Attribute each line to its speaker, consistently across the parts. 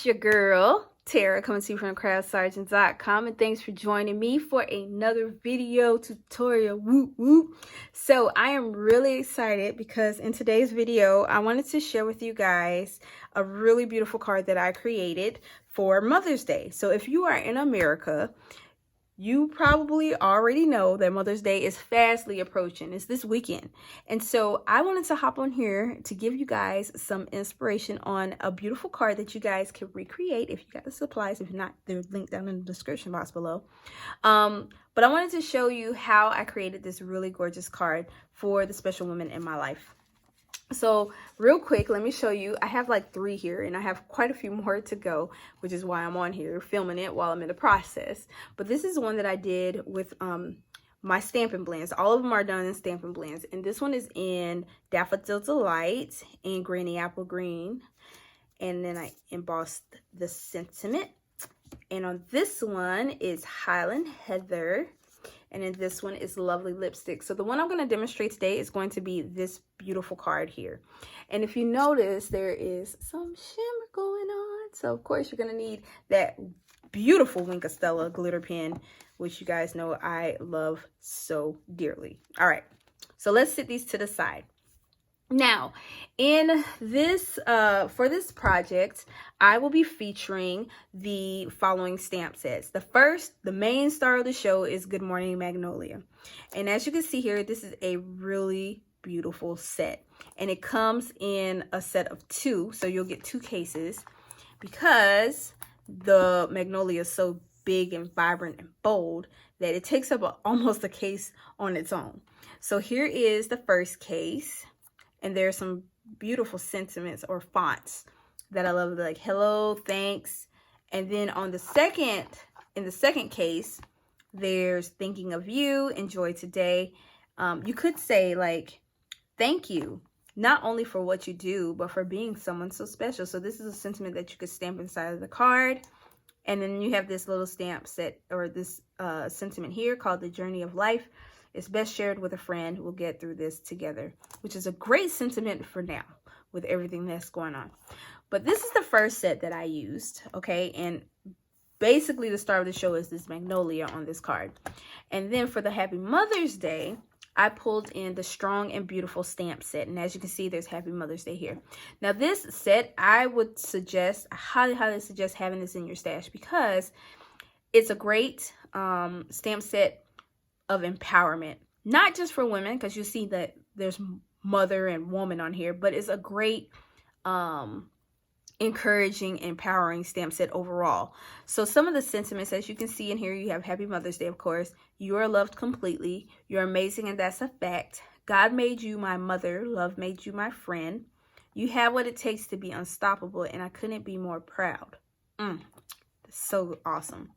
Speaker 1: It's your girl, Tara, coming to you from craftsergeant.com, and thanks for joining me for another video tutorial. Woo woo. So I am really excited because in today's video, I wanted to share with you guys a really beautiful card that I created for Mother's Day. So if you are in America, you probably already know that Mother's Day is fastly approaching. It's this weekend. And so I wanted to hop on here to give you guys some inspiration on a beautiful card that you guys can recreate if you got the supplies. If not, they're linked down in the description box below. But I wanted to show you how I created this really gorgeous card for the special women in my life. So real quick, let me show you. I have like 3 here and I have quite a few more to go, which is why I'm on here filming it while I'm in the process. But this is one that I did with my Stampin' Blends. All of them are done in Stampin' Blends. And this one is in Daffodil Delight and Granny Apple Green. And then I embossed the Sentiment. And on this one is Highland Heather. And then this one is Lovely Lipstick. So the one I'm going to demonstrate today is going to be this beautiful card here. And if you notice, there is some shimmer going on. So of course you're going to need that beautiful Wink of Stella glitter pen, which you guys know I love so dearly. All right, so let's set these to the side. Now, in this, for this project, I will be featuring the following stamp sets. The main star of the show is Good Morning Magnolia. And as you can see here, this is a really beautiful set. And it comes in a set of 2, so you'll get 2 cases because the Magnolia is so big and vibrant and bold that it takes up almost a case on its own. So here is the first case. And there's some beautiful sentiments or fonts that I love, like hello, thanks. And then on the second, in the second case, there's thinking of you, enjoy today. You could say like, thank you, not only for what you do, but for being someone so special. So this is a sentiment that you could stamp inside of the card. And then you have this little stamp set or this sentiment here called the Journey of Life. It's best shared with a friend. We'll get through this together, which is a great sentiment for now with everything that's going on. But this is the first set that I used, okay? And basically the star of the show is this Magnolia on this card. And then for the Happy Mother's Day, I pulled in the Strong and Beautiful stamp set. And as you can see, there's Happy Mother's Day here. Now this set, I would suggest, I highly suggest having this in your stash because it's a great stamp set of empowerment, not just for women, because you see that there's mother and woman on here, but it's a great encouraging, empowering stamp set overall. So some of the sentiments, as you can see in here, you have Happy Mother's Day, of course. You are loved completely. You're amazing, and that's a fact. God made you my mother. Love made you my friend. You have what it takes to be unstoppable, and I couldn't be more proud. So awesome.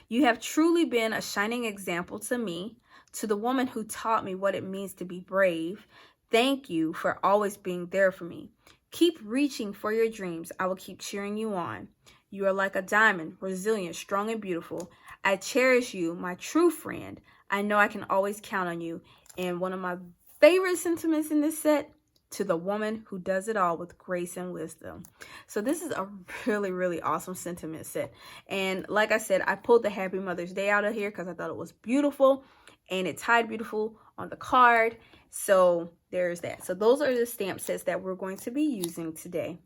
Speaker 1: You have truly been a shining example to me, to the woman who taught me what it means to be brave. Thank you for always being there for me. Keep reaching for your dreams. I will keep cheering you on. You are like a diamond, resilient, strong, and beautiful. I cherish you, my true friend. I know I can always count on you. And one of my favorite sentiments in this set, to the woman who does it all with grace and wisdom. So this is a really, really awesome sentiment set. And like I said, I pulled the Happy Mother's Day out of here because I thought it was beautiful. And it tied beautiful on the card. So there's that. So those are the stamp sets that we're going to be using today.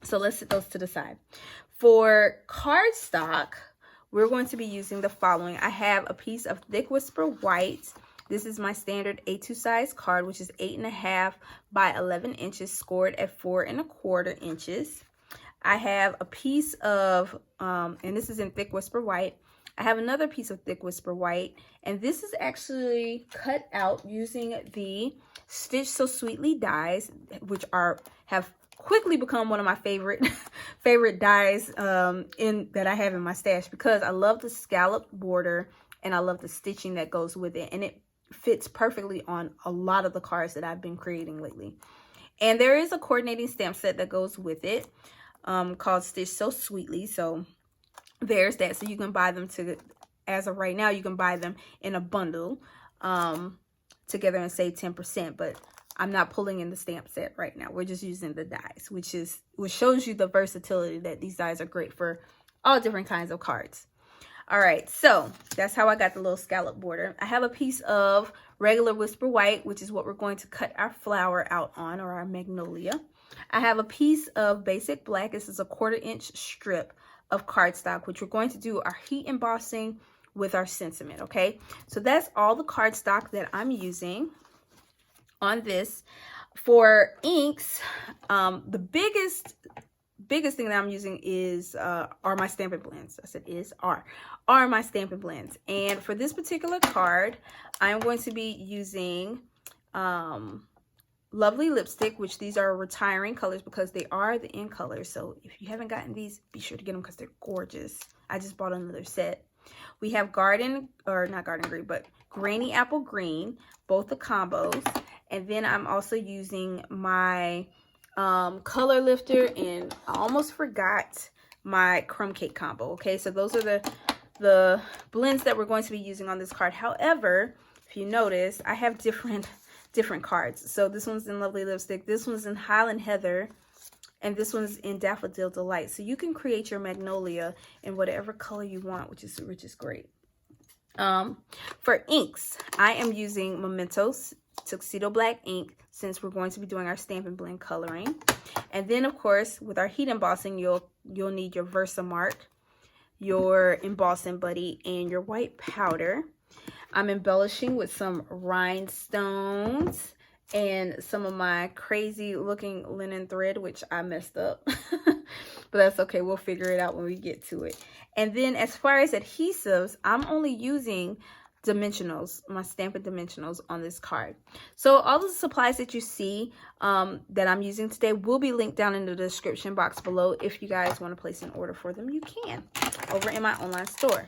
Speaker 1: So let's set those to the side. For cardstock, we're going to be using the following. I have a piece of Thick Whisper White. This is my standard A2 size card, which is 8.5 by 11 inches, scored at 4 1/4 inches. I have a piece of, and this is in Thick Whisper White. I have another piece of Thick Whisper White, and this is actually cut out using the Stitch So Sweetly dies, which have quickly become one of my favorite dies that I have in my stash because I love the scallop border and I love the stitching that goes with it, and it fits perfectly on a lot of the cards that I've been creating lately. And there is a coordinating stamp set that goes with it called Stitch So Sweetly. So there's that. So you can buy them as of right now, you can buy them in a bundle together and save 10%. But I'm not pulling in the stamp set right now. We're just using the dies, which shows you the versatility that these dies are great for all different kinds of cards. All right, so that's how I got the little scallop border. I have a piece of regular Whisper White, which is what we're going to cut our flower out on, or our magnolia. I have a piece of basic black. This is a 1/4 inch strip of cardstock, which we're going to do our heat embossing with our sentiment, okay? So that's all the cardstock that I'm using on this. For inks, the biggest thing that I'm using is are my Stampin' Blends. I said are my Stampin' Blends. And for this particular card, I'm going to be using Lovely Lipstick, which these are retiring colors because they are the in colors. So if you haven't gotten these, be sure to get them because they're gorgeous. I just bought another set. We have not garden green, but Granny Apple Green, both the combos. And then I'm also using my color lifter, and I almost forgot my crumb cake combo. Okay, so those are the blends that we're going to be using on this card. However, if you notice, I have different cards. So this one's in Lovely Lipstick, this one's in Highland Heather, and this one's in Daffodil Delight. So you can create your magnolia in whatever color you want, which is great. For inks, I am using Mementos Tuxedo Black ink, since we're going to be doing our Stampin' Blend coloring. And then of course, with our heat embossing, you'll need your Versamark, your embossing buddy, and your white powder. I'm embellishing with some rhinestones and some of my crazy looking linen thread, which I messed up. But that's okay, we'll figure it out when we get to it. And then as far as adhesives, I'm only using dimensionals, my Stampin' Dimensionals on this card. So all the supplies that you see that I'm using today will be linked down in the description box below. If you guys want to place an order for them, you can over in my online store.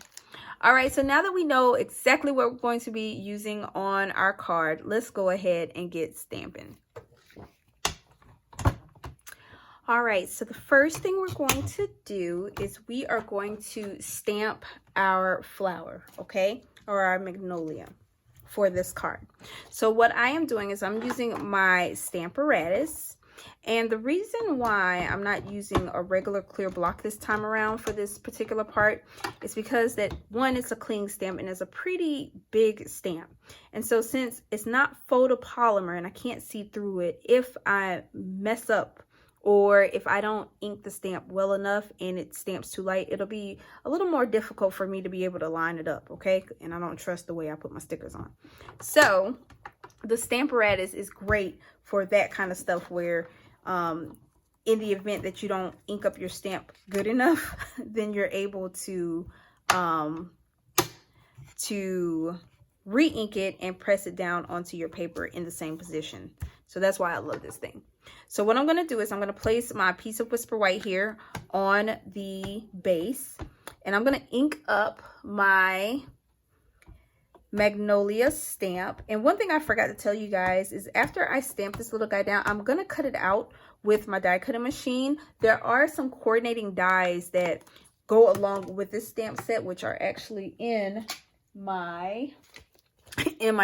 Speaker 1: All right, so now that we know exactly what we're going to be using on our card, let's go ahead and get stamping. All right, so the first thing we're going to do is we are going to stamp our flower, okay, or our magnolia for this card. So what I am doing is I'm using my Stamparatus, and the reason why I'm not using a regular clear block this time around for this particular part is because that, one, it's a cling stamp and it's a pretty big stamp. And so since it's not photopolymer and I can't see through it, if I mess up or if I don't ink the stamp well enough and it stamps too light, it'll be a little more difficult for me to be able to line it up, okay? And I don't trust the way I put my stickers on. So the Stamparatus is great for that kind of stuff where in the event that you don't ink up your stamp good enough, then you're able to re-ink it and press it down onto your paper in the same position. So that's why I love this thing. So what I'm going to do is I'm going to place my piece of Whisper White here on the base, and I'm going to ink up my magnolia stamp. And one thing I forgot to tell you guys is after I stamp this little guy down, I'm going to cut it out with my die cutting machine. There are some coordinating dies that go along with this stamp set, which are actually in my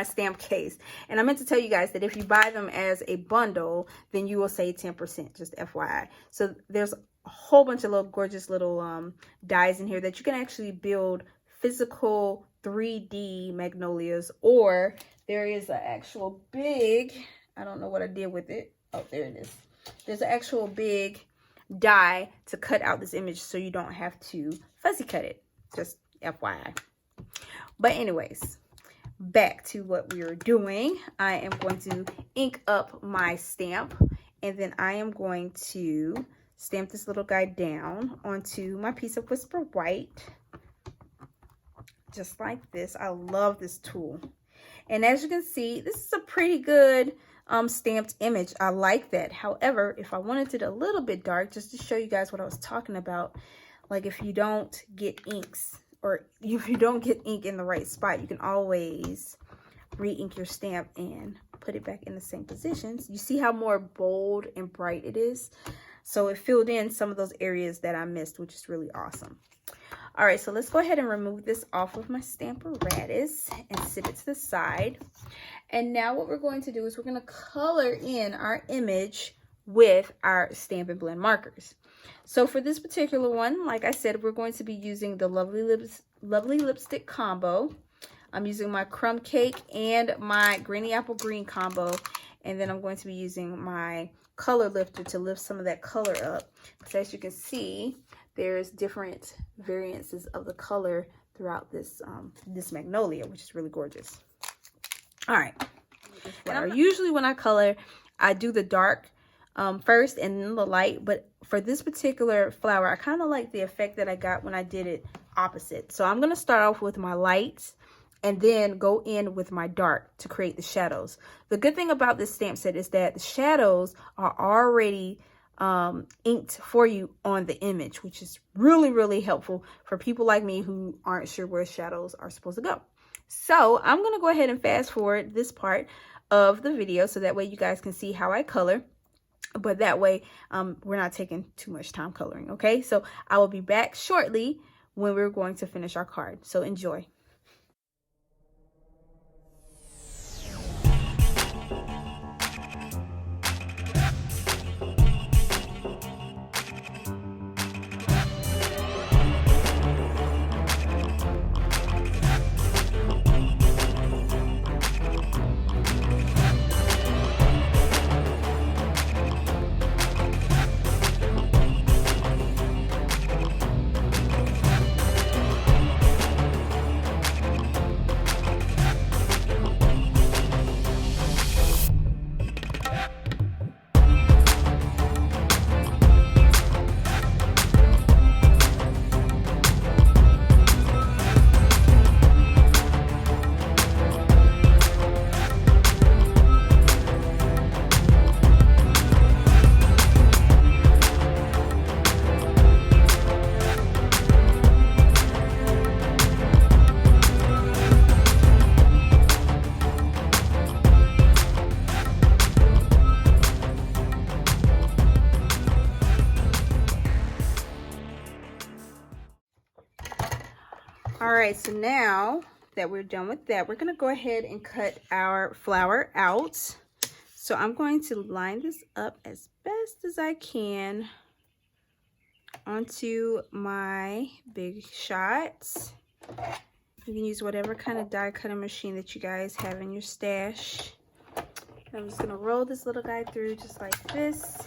Speaker 1: stamp case. And I meant to tell you guys that if you buy them as a bundle, then you will save 10%, just FYI. So there's a whole bunch of little gorgeous little dies in here that you can actually build physical 3D magnolias, or there is an actual big, I don't know what I did with it. Oh, there it is. There's an actual big die to cut out this image so you don't have to fuzzy cut it, just FYI. But anyways, back to what we were doing. I am going to ink up my stamp, and then I am going to stamp this little guy down onto my piece of Whisper White, just like this. I love this tool, and as you can see, this is a pretty good stamped image. I like that. However, if I wanted it a little bit dark, just to show you guys what I was talking about, like if you don't get inks, or if you don't get ink in the right spot, you can always re-ink your stamp and put it back in the same positions. You see how more bold and bright it is? So it filled in some of those areas that I missed, which is really awesome. All right, so let's go ahead and remove this off of my Stamparatus and sit it to the side. And now what we're going to do is we're going to color in our image with our Stampin' Blend markers. So for this particular one, like I said, we're going to be using the Lovely Lipstick combo. I'm using my Crumb Cake and my Granny Apple Green combo. And then I'm going to be using my color lifter to lift some of that color up. Because as you can see, there's different variances of the color throughout this this magnolia, which is really gorgeous. All right. Usually when I color, I do the dark first and then the light. But for this particular flower, I kind of like the effect that I got when I did it opposite. So I'm going to start off with my lights and then go in with my dark to create the shadows. The good thing about this stamp set is that the shadows are already inked for you on the image, which is really, really helpful for people like me who aren't sure where shadows are supposed to go. So I'm going to go ahead and fast forward this part of the video so that way you guys can see how I color. But that way we're not taking too much time coloring, okay? So I will be back shortly when we're going to finish our card. So enjoy. All right, so now that we're done with that, we're gonna go ahead and cut our flower out. So I'm going to line this up as best as I can onto my big shots. You can use whatever kind of die cutting machine that you guys have in your stash. I'm just gonna roll this little guy through just like this.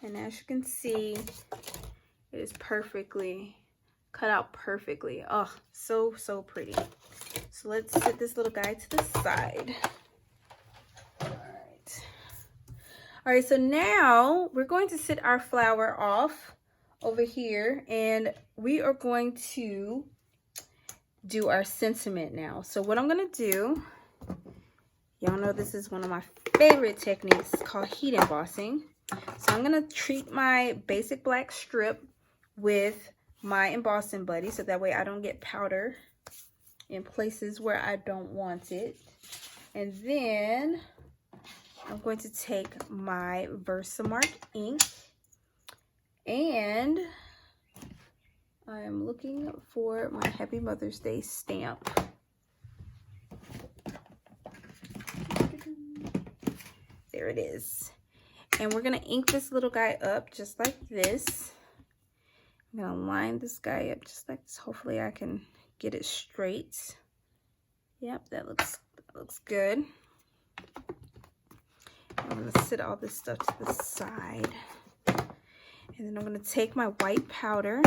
Speaker 1: And as you can see, it is perfectly cut out perfectly. Oh, so, so pretty. So let's set this little guy to the side. All right, so now we're going to sit our flower off over here, and we are going to do our sentiment now. So what I'm gonna do, y'all know this is one of my favorite techniques. It's called heat embossing. So I'm going to treat my basic black strip with my embossing buddy so that way I don't get powder in places where I don't want it. And then I'm going to take my Versamark ink and I am looking for my Happy Mother's Day stamp. There it is. And we're going to ink this little guy up just like this. I'm going to line this guy up just like this. Hopefully I can get it straight. Yep, that looks good. I'm going to sit all this stuff to the side. And then I'm going to take my white powder.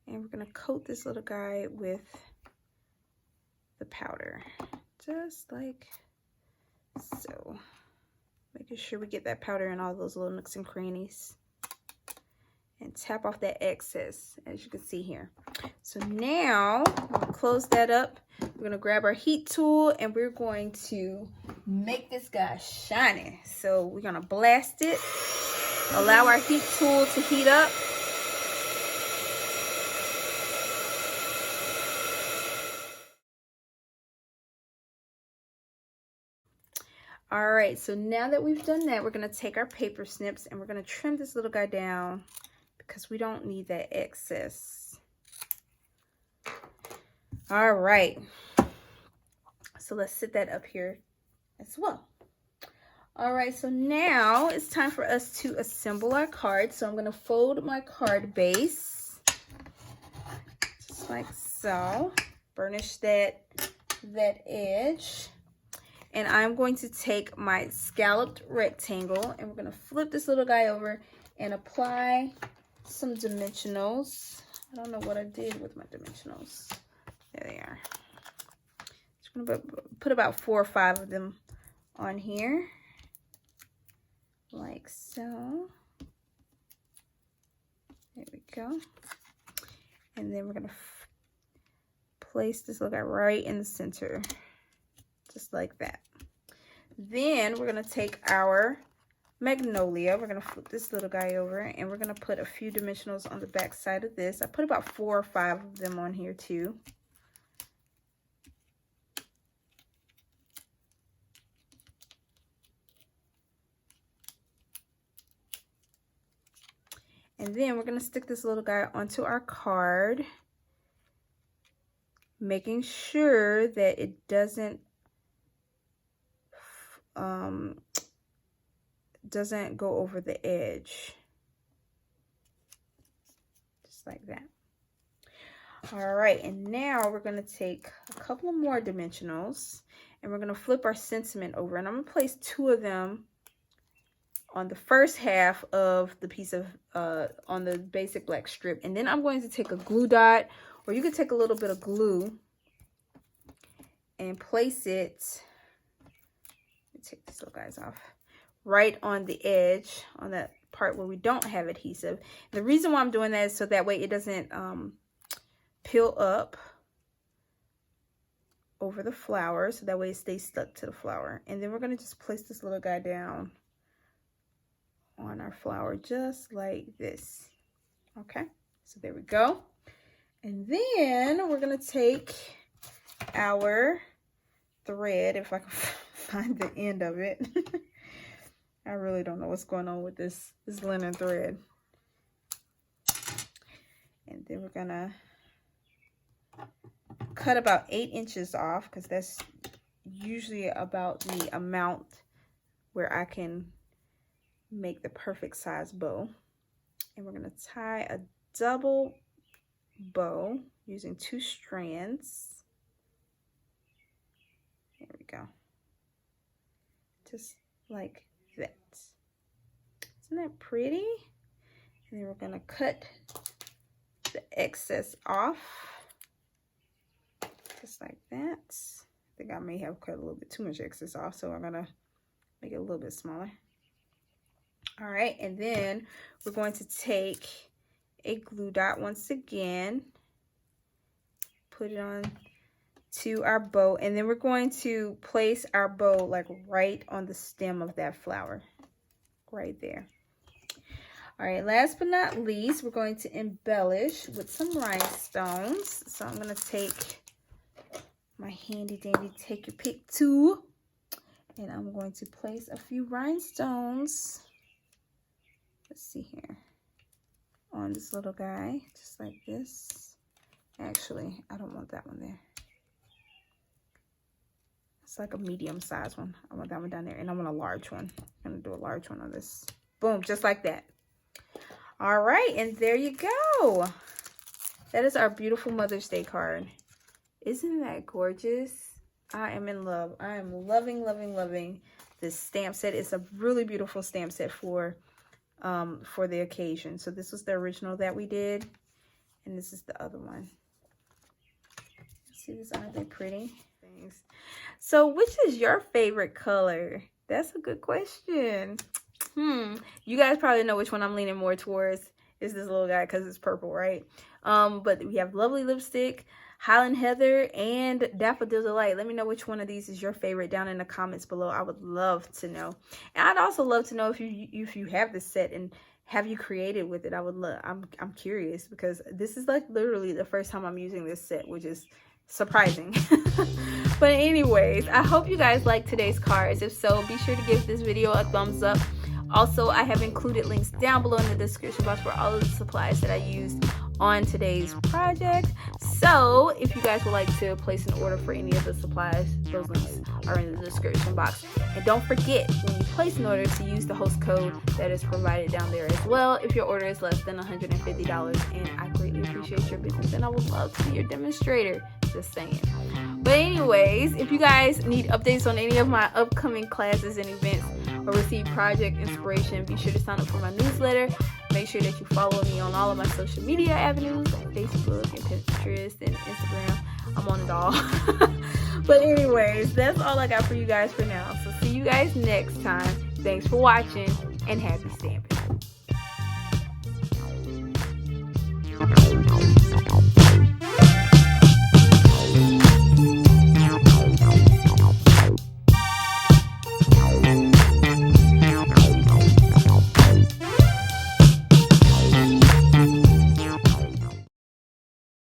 Speaker 1: And we're going to coat this little guy with the powder, just like so. Making sure we get that powder in all those little nooks and crannies. And tap off that excess, as you can see here. So now, I'm going to close that up. We're going to grab our heat tool, and we're going to make this guy shiny. So we're going to blast it. Allow our heat tool to heat up. All right, so now that we've done that, we're gonna take our paper snips and we're gonna trim this little guy down because we don't need that excess. All right, so let's set that up here as well. All right, so now it's time for us to assemble our card. So I'm gonna fold my card base, just like so. Burnish that edge. And I'm going to take my scalloped rectangle and we're gonna flip this little guy over and apply some dimensionals. I don't know what I did with my dimensionals. There they are. Just gonna put about 4 or 5 of them on here, like so. There we go. And then we're gonna place this little guy right in the center, just like that. Then we're gonna take our magnolia. We're gonna flip this little guy over and we're gonna put a few dimensionals on the back side of this. I put about 4 or 5 of them on here too. And then we're gonna stick this little guy onto our card, making sure that it doesn't go over the edge, just like that. All right, and now we're going to take a couple of more dimensionals and we're going to flip our sentiment over, and I'm going to place 2 of them on the first half of the piece of on the basic black strip, and then I'm going to take a glue dot, or you could take a little bit of glue and place it. Let me take these little guys off. Right on the edge, on that part where we don't have adhesive. And the reason why I'm doing that is so that way it doesn't peel up over the flower, so that way it stays stuck to the flower. And then we're going to just place this little guy down on our flower just like this. Okay, so there we go. And then we're going to take our thread, if I can find the end of it. I really don't know what's going on with this linen thread. And then we're gonna cut about 8 inches off, because that's usually about the amount where I can make the perfect size bow. And we're gonna tie a double bow using 2 strands. There we go. Just like that. Isn't that pretty? And then we're gonna cut the excess off, just like that. I think I may have cut a little bit too much excess off, so I'm gonna make it a little bit smaller. All right, and then we're going to take a glue dot once again, put it on to our bow, and then we're going to place our bow like right on the stem of that flower, right there. All right, last but not least, we're going to embellish with some rhinestones. So I'm going to take my handy dandy take your pick tool, and I'm going to place a few rhinestones, let's see here, on this little guy, just like this. Actually, I don't want that one there. It's like a medium size one. I want that one down there, and I want a large one. I'm gonna do a large one on this. Boom, just like that. All right, and there you go. That is our beautiful Mother's Day card. Isn't that gorgeous? I am in love. I am loving, loving, loving this stamp set. It's a really beautiful stamp set for the occasion. So this was the original that we did, and this is the other one. See these, aren't they pretty? Things. So which is your favorite color? That's a good question. You guys probably know which one I'm leaning more towards. is this little guy because it's purple, right? But we have Lovely Lipstick, Highland Heather, and Daffodil Delight. Let me know which one of these is your favorite down in the comments below. I would love to know. And I'd also love to know if you have this set and have you created with it. I would love. I'm curious because this is like literally the first time I'm using this set, which is surprising. But anyways, I hope you guys liked today's cards. If so, be sure to give this video a thumbs up. Also, I have included links down below in the description box for all of the supplies that I used on today's project. So if you guys would like to place an order for any of the supplies, those links are in the description box. And don't forget, when you place an order, to use the host code that is provided down there as well if your order is less than $150. And I greatly appreciate your business and I would love to be your demonstrator, just saying. But anyways, if you guys need updates on any of my upcoming classes and events or receive project inspiration, be sure to sign up for my newsletter. Make sure that you follow me on all of my social media avenues, like Facebook and Pinterest and Instagram. I'm on it all. But anyways, that's all I got for you guys for now. So see you guys next time. Thanks for watching and happy stamping.